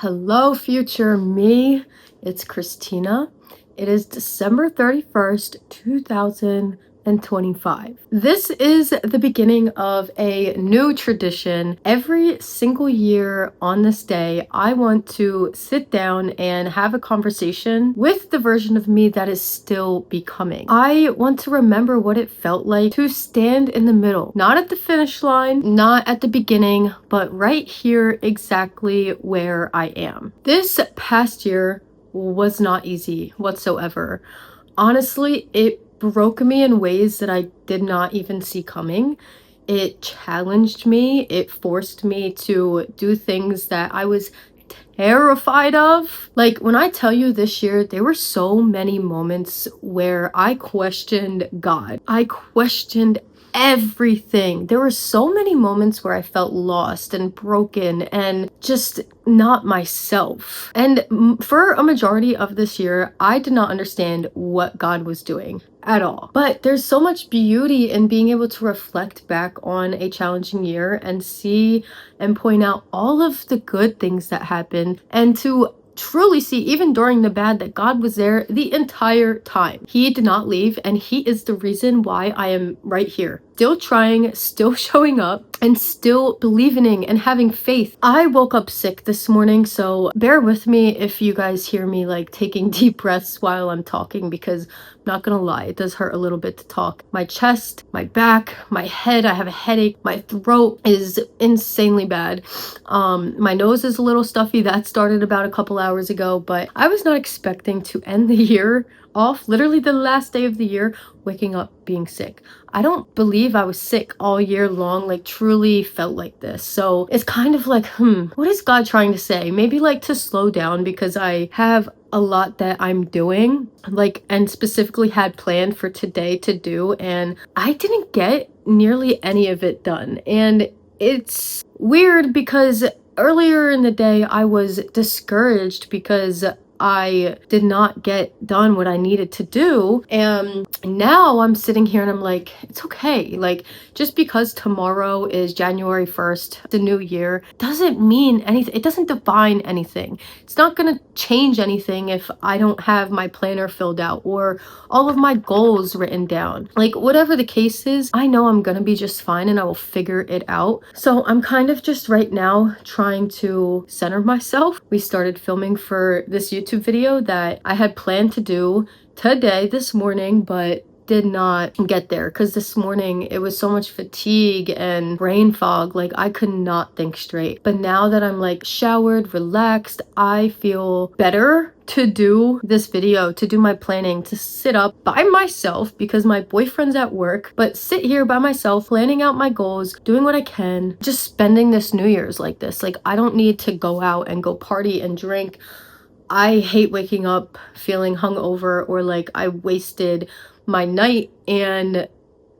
Hello, future me. It's Christina. It is December 31st, 2025. This is the beginning of a new tradition. Every single year on this day, I want to sit down and have a conversation with the version of me that is still becoming. I want to remember what it felt like to stand in the middle, not at the finish line, not at the beginning, but right here exactly where I am. This past year was not easy whatsoever. Honestly, it broke me in ways that I did not even see coming. It challenged me. It forced me to do things that I was terrified of. Like, when I tell you this year, there were so many moments where I questioned God. I questioned everything. There were so many moments where I felt lost and broken and just not myself. And for a majority of this year, I did not understand what God was doing at all. But there's so much beauty in being able to reflect back on a challenging year and see and point out all of the good things that happened, and to truly see, even during the bad, that God was there the entire time. He did not leave, and He is the reason why I am right here, still trying, still showing up, and still believing and having faith. I woke up sick this morning, so bear with me if you guys hear me like taking deep breaths while I'm talking, because I'm not gonna lie, it does hurt a little bit to talk. My chest, my back, my head, I have a headache, my throat is insanely bad. My nose is a little stuffy. That started about a couple hours ago, but I was not expecting to end the year off, literally the last day of the year, waking up being sick. I don't believe I was sick all year long, like truly felt like this. So it's kind of like, what is God trying to say? Maybe like to slow down, because I have a lot that I'm doing, like, and specifically had planned for today to do, and I didn't get nearly any of it done. And it's weird because earlier in the day I was discouraged because I did not get done what I needed to do. And now I'm sitting here and I'm like, it's okay. Like, just because tomorrow is January 1st, the new year, doesn't mean anything. It doesn't define anything. It's not gonna change anything if I don't have my planner filled out or all of my goals written down. Like, whatever the case is, I know I'm gonna be just fine and I will figure it out. So I'm kind of just right now trying to center myself. We started filming for this YouTube video that I had planned to do today, this morning, but did not get there because this morning it was so much fatigue and brain fog. Like, I could not think straight. But now that I'm like showered, relaxed, I feel better to do this video, to do my planning, to sit up by myself because my boyfriend's at work, but sit here by myself, planning out my goals, doing what I can, just spending this New Year's like this. Like, I don't need to go out and go party and drink. I hate waking up feeling hungover or like I wasted my night and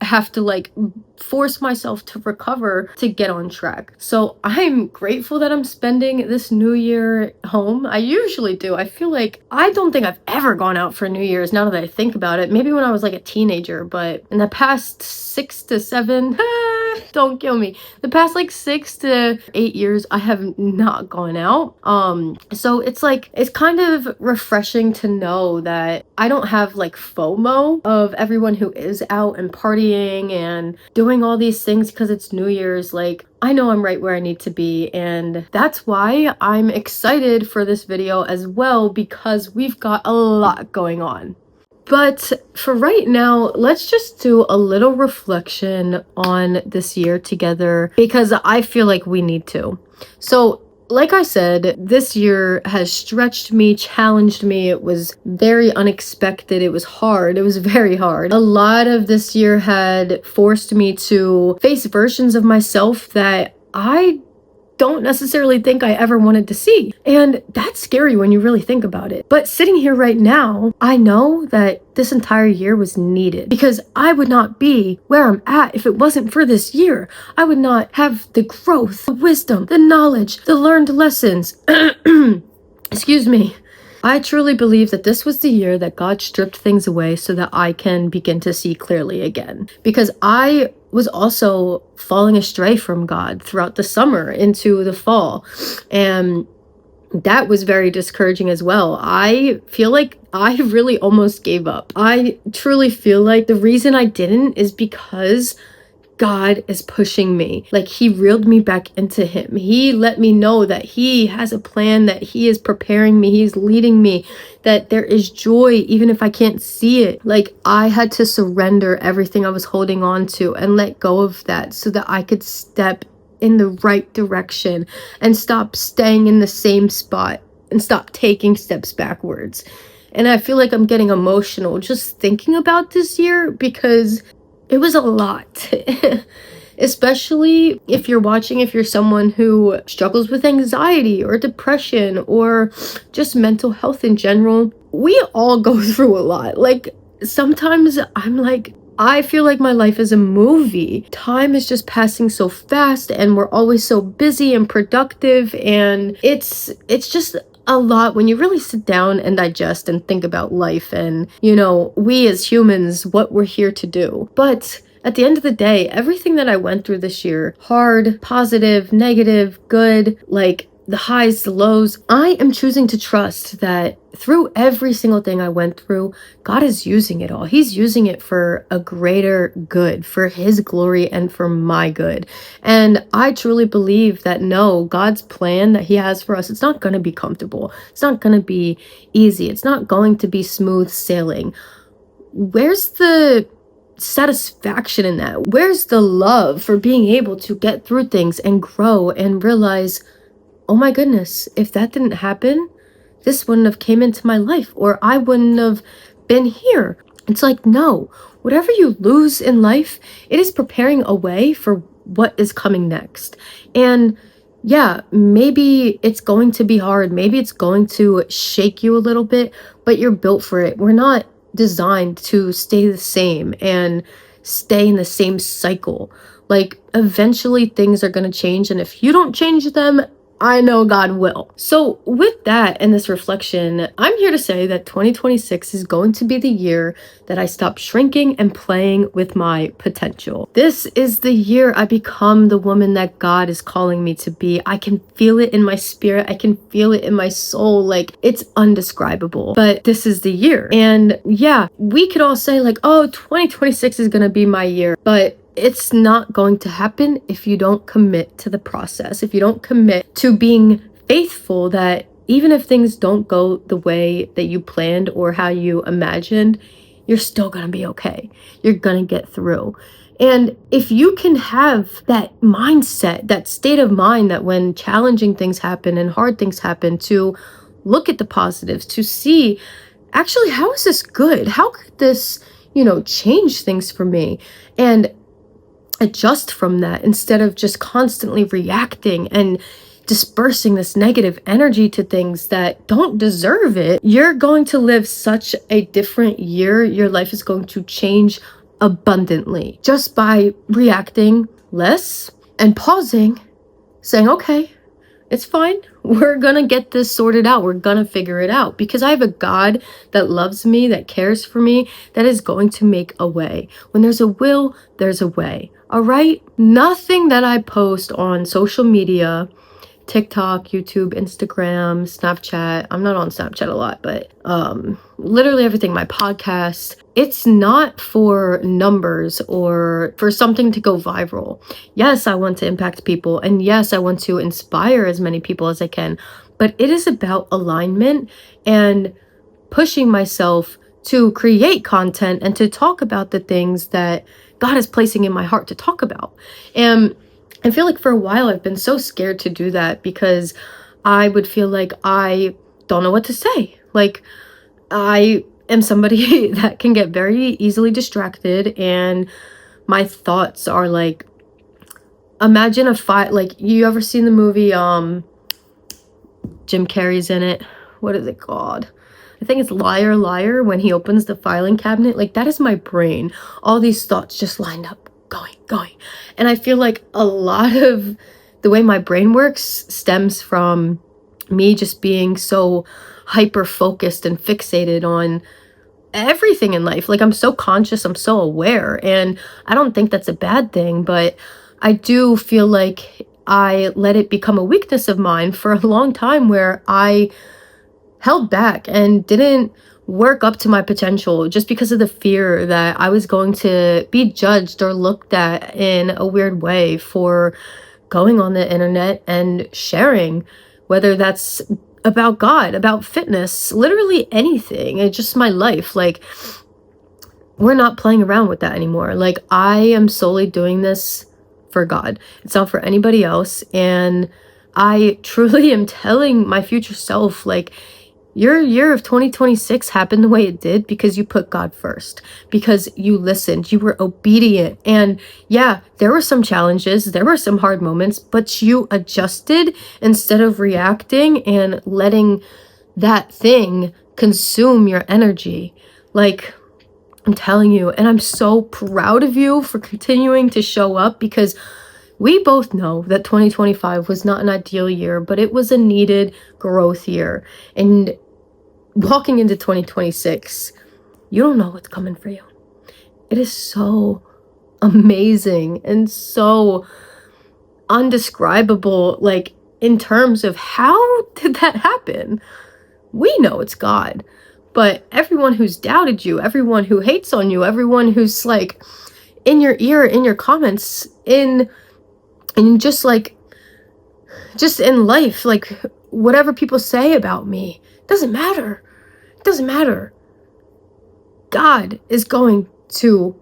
have to like force myself to recover to get on track. So I'm grateful that I'm spending this New Year home. I usually do. I feel like I don't think I've ever gone out for New Year's now that I think about it. Maybe when I was like a teenager, but in the past 6 to 7, don't kill me. The past like 6 to 8 years, I have not gone out. So it's like, it's kind of refreshing to know that I don't have like FOMO of everyone who is out and partying and doing all these things because it's New Year's. Like, I know I'm right where I need to be, and that's why I'm excited for this video as well, because we've got a lot going on. But for right now, let's just do a little reflection on this year together, because I feel like we need to. So, like I said, this year has stretched me, challenged me. It was very unexpected. It was hard. It was very hard. A lot of this year had forced me to face versions of myself that I don't necessarily think I ever wanted to see. And that's scary when you really think about it. But sitting here right now, I know that this entire year was needed, because I would not be where I'm at if it wasn't for this year. I would not have the growth, the wisdom, the knowledge, the learned lessons. Excuse me. I truly believe that this was the year that God stripped things away so that I can begin to see clearly again. Because I was also falling astray from God throughout the summer into the fall. And that was very discouraging as well. I feel like I really almost gave up. I truly feel like the reason I didn't is because God is pushing me. Like, he reeled me back into him. He let me know that he has a plan, that he is preparing me, he's leading me, that there is joy even if I can't see it. Like, I had to surrender everything I was holding on to and let go of that so that I could step in the right direction and stop staying in the same spot and stop taking steps backwards. And I feel like I'm getting emotional just thinking about this year because it was a lot. Especially if you're someone who struggles with anxiety or depression or just mental health in general. We all go through a lot. Like, sometimes I'm like, I feel like my life is a movie. Time is just passing so fast and we're always so busy and productive, and it's just a lot when you really sit down and digest and think about life and, we as humans, what we're here to do. But at the end of the day, everything that I went through this year, hard, positive, negative, good, like the highs, the lows, I am choosing to trust that through every single thing I went through, God is using it all. He's using it for a greater good, for his glory and for my good. And I truly believe that God's plan that he has for us, it's not going to be comfortable. It's not going to be easy. It's not going to be smooth sailing. Where's the satisfaction in that? Where's the love for being able to get through things and grow and realize, oh my goodness, if that didn't happen, this wouldn't have came into my life, or I wouldn't have been here. It's like, no, whatever you lose in life, it is preparing a way for what is coming next. And yeah, maybe it's going to be hard. Maybe it's going to shake you a little bit, but you're built for it. We're not designed to stay the same and stay in the same cycle. Like, eventually things are going to change, and if you don't change them, I know God will. So with that and this reflection, I'm here to say that 2026 is going to be the year that I stop shrinking and playing with my potential. This is the year I become the woman that God is calling me to be. I can feel it in my spirit. I can feel it in my soul. Like, it's undescribable, but this is the year. And yeah, we could all say like, oh, 2026 is going to be my year, but it's not going to happen if you don't commit to the process, if you don't commit to being faithful, that even if things don't go the way that you planned or how you imagined, you're still going to be okay. You're going to get through. And if you can have that mindset, that state of mind, that when challenging things happen and hard things happen, to look at the positives, to see, actually, how is this good? How could this, change things for me? And adjust from that instead of just constantly reacting and dispersing this negative energy to things that don't deserve it. You're going to live such a different year. Your life is going to change abundantly just by reacting less and pausing, saying, okay, it's fine. We're gonna get this sorted out. We're gonna figure it out, because I have a God that loves me, that cares for me, that is going to make a way. When there's a will, there's a way. All right? Nothing that I post on social media, TikTok, YouTube, Instagram, Snapchat. I'm not on Snapchat a lot, but literally everything, my podcast, it's not for numbers or for something to go viral. Yes, I want to impact people, and yes, I want to inspire as many people as I can, but it is about alignment and pushing myself to create content and to talk about the things that God is placing in my heart to talk about. And I feel like for a while I've been so scared to do that, because I would feel like I don't know what to say. Like, I am somebody that can get very easily distracted, and my thoughts are like, imagine a fight. Like, you ever seen the movie Jim Carrey's in it? What is it called? I think it's Liar Liar, when he opens the filing cabinet. Like, that is my brain. All these thoughts just lined up, going. And I feel like a lot of the way my brain works stems from me just being so hyper focused and fixated on everything in life. Like, I'm so conscious, I'm so aware, and I don't think that's a bad thing, but I do feel like I let it become a weakness of mine for a long time, where I held back and didn't work up to my potential just because of the fear that I was going to be judged or looked at in a weird way for going on the internet and sharing, whether that's about God, about fitness, literally anything. It's just my life. Like, we're not playing around with that anymore. Like, I am solely doing this for God. It's not for anybody else. And I truly am telling my future self, like, your year of 2026 happened the way it did because you put God first, because you listened, you were obedient. And yeah, there were some challenges, there were some hard moments, but you adjusted instead of reacting and letting that thing consume your energy. Like, I'm telling you, and I'm so proud of you for continuing to show up, because we both know that 2025 was not an ideal year, but it was a needed growth year. And walking into 2026, you don't know what's coming for you. It is so amazing and so undescribable, like, in terms of how did that happen? We know it's God, but everyone who's doubted you, everyone who hates on you, everyone who's like in your ear, in your comments, in just like, just in life, like, whatever people say about me, doesn't matter. It doesn't matter. God is going to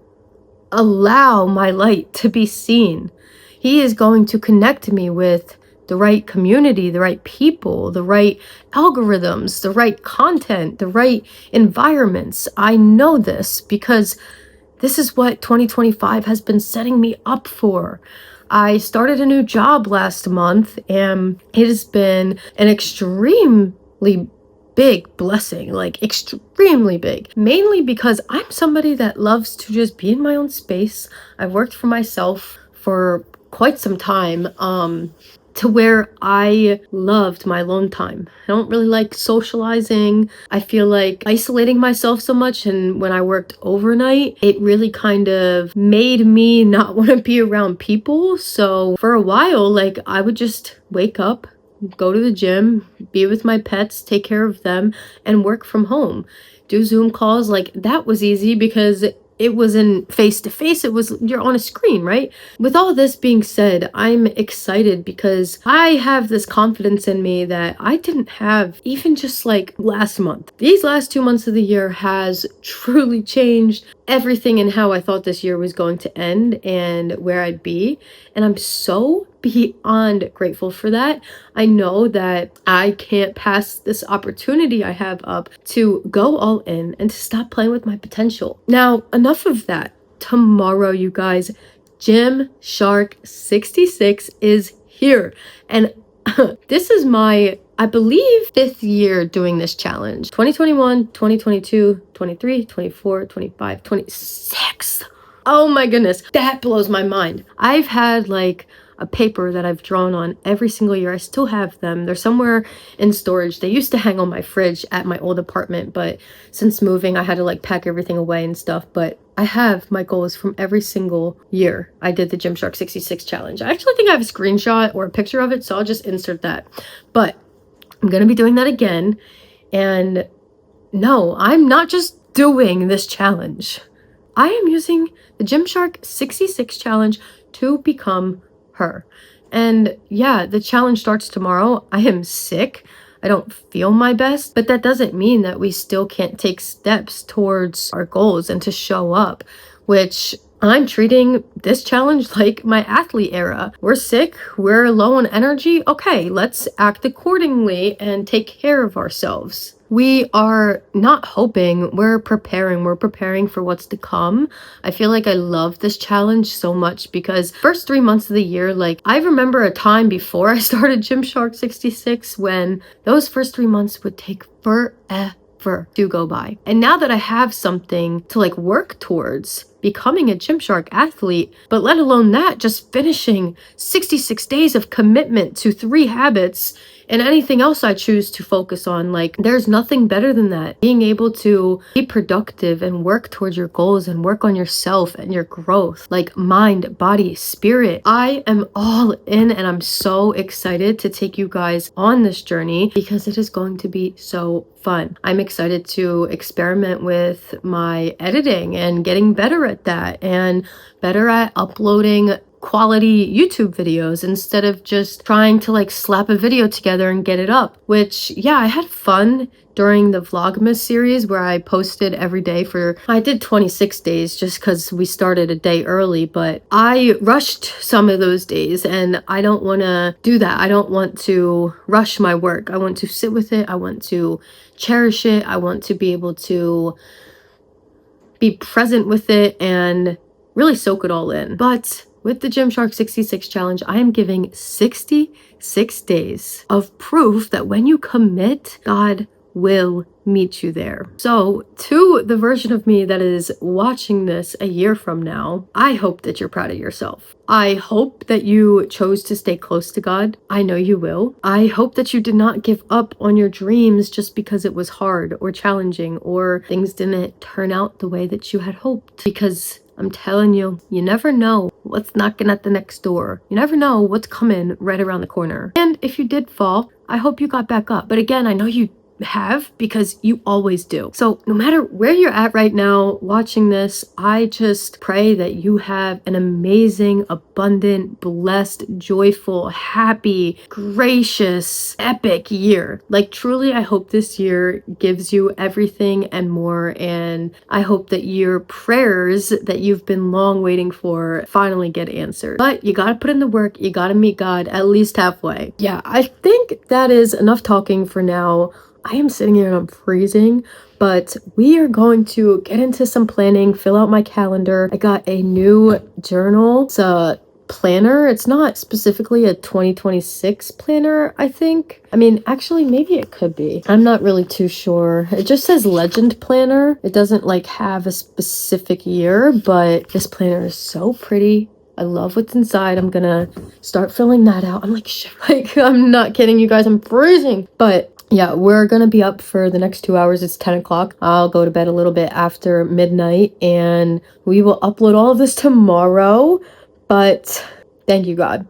allow my light to be seen. He is going to connect me with the right community, the right people, the right algorithms, the right content, the right environments. I know this because this is what 2025 has been setting me up for. I started a new job last month, and it has been an extremely big blessing, like extremely big, mainly because I'm somebody that loves to just be in my own space. I've worked for myself for quite some time, to where I loved my alone time. I don't really like socializing. I feel like isolating myself so much, and when I worked overnight, it really kind of made me not want to be around people. So for a while, like, I would just wake up, go to the gym, be with my pets, take care of them, and work from home. Do Zoom calls. Like, that was easy because it wasn't face to face, it was, you're on a screen, right? With all this being said, I'm excited because I have this confidence in me that I didn't have even just like last month. These last 2 months of the year has truly changed everything in how I thought this year was going to end and where I'd be. And I'm so beyond grateful for that. I know that I can't pass this opportunity I have up to go all in and to stop playing with my potential. Now, enough of that. Tomorrow, you guys, Gymshark66 is here. And this is my, I believe, 5th year doing this challenge. 2021, 2022, 23, 24, 25, 26. Oh my goodness, that blows my mind. I've had like a paper that I've drawn on every single year. I still have them. They're somewhere in storage. They used to hang on my fridge at my old apartment, but since moving, I had to like pack everything away and stuff. But I have my goals from every single year I did the Gymshark66 challenge. I actually think I have a screenshot or a picture of it, so I'll just insert that. But I'm gonna be doing that again. And no, I'm not just doing this challenge. I am using the Gymshark66 challenge to become her. And yeah, the challenge starts tomorrow. I am sick. I don't feel my best, but that doesn't mean that we still can't take steps towards our goals and to show up, which I'm treating this challenge like my athlete era. We're sick, we're low on energy. Okay, let's act accordingly and take care of ourselves. We are not hoping, we're preparing. We're preparing for what's to come. I feel like I love this challenge so much because first 3 months of the year, like, I remember a time before I started Gymshark66 when those first 3 months would take forever to go by. And now that I have something to like work towards, becoming a Gymshark athlete, but let alone that, just finishing 66 days of commitment to 3 habits and anything else I choose to focus on. Like, there's nothing better than that. Being able to be productive and work towards your goals and work on yourself and your growth, like mind, body, spirit. I am all in, and I'm so excited to take you guys on this journey because it is going to be so fun. I'm excited to experiment with my editing and getting better at that, and better at uploading quality YouTube videos instead of just trying to like slap a video together and get it up. Which, yeah, I had fun during the Vlogmas series where I posted every day I did 26 days just because we started a day early, but I rushed some of those days, and I don't want to do that. I don't want to rush my work. I want to sit with it. I want to cherish it. I want to be able to be present with it and really soak it all in. But with the Gymshark66 challenge, I am giving 66 days of proof that when you commit, God will meet you there. So to the version of me that is watching this a year from now, I hope that you're proud of yourself. I hope that you chose to stay close to God. I know you will. I hope that you did not give up on your dreams just because it was hard or challenging or things didn't turn out the way that you had hoped. Because I'm telling you, you never know what's knocking at the next door. You never know what's coming right around the corner. And if you did fall, I hope you got back up. But again, I know you have, because you always do. So no matter where you're at right now watching this, I just pray that you have an amazing, abundant, blessed, joyful, happy, gracious, epic year. Like, truly, I hope this year gives you everything and more, and I hope that your prayers that you've been long waiting for finally get answered. But you gotta put in the work. You gotta meet God at least halfway. Yeah, I think that is enough talking for now. I am sitting here and I'm freezing, but we are going to get into some planning, fill out my calendar. I got a new journal. It's a planner. It's not specifically a 2026 planner, I think. I mean, actually, maybe it could be. I'm not really too sure. It just says Legend Planner. It doesn't like have a specific year, but this planner is so pretty. I love what's inside. I'm gonna start filling that out. I'm like, shit, like, I'm not kidding you guys. I'm freezing. But yeah, we're gonna be up for the next 2 hours. It's 10 o'clock. I'll go to bed a little bit after midnight, and we will upload all of this tomorrow. But thank you, God.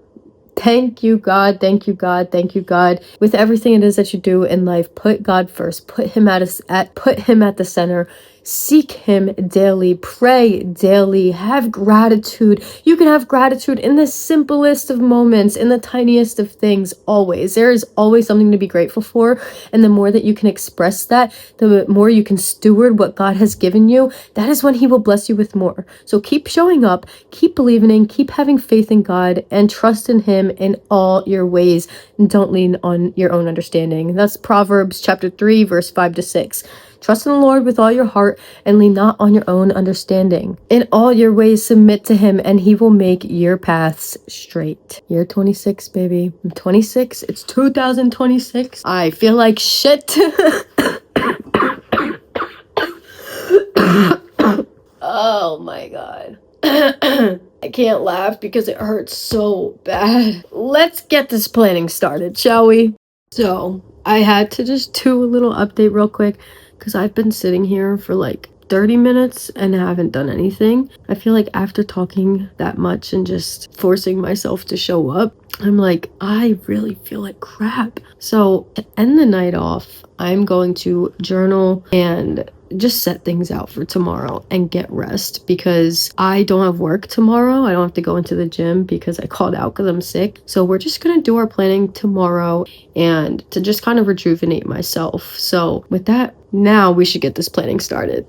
Thank you, God. Thank you, God. Thank you, God. With everything it is that you do in life, put God first. Put him at the center. Seek him daily. Pray daily. Have gratitude. You can have gratitude in the simplest of moments, in the tiniest of things, always. There is always something to be grateful for. And the more that you can express that, the more you can steward what God has given you, that is when he will bless you with more. So keep showing up, keep believing, keep having faith in God, and trust in him in all your ways. And don't lean on your own understanding. That's Proverbs chapter 3, verse 5-6. Trust in the Lord with all your heart and lean not on your own understanding. In all your ways submit to him, and he will make your paths straight. Year 26, baby. I'm 26. It's 2026. I feel like shit. Oh my God. I can't laugh because it hurts so bad. Let's get this planning started, shall we? So I had to just do a little update real quick because I've been sitting here for like 30 minutes and haven't done anything. I feel like after talking that much and just forcing myself to show up, I'm like, I really feel like crap. So to end the night off, I'm going to journal and just set things out for tomorrow and get rest, because I don't have work tomorrow. I don't have to go into the gym because I called out because I'm sick. So we're just gonna do our planning tomorrow and to just kind of rejuvenate myself. So with that, now we should get this planning started.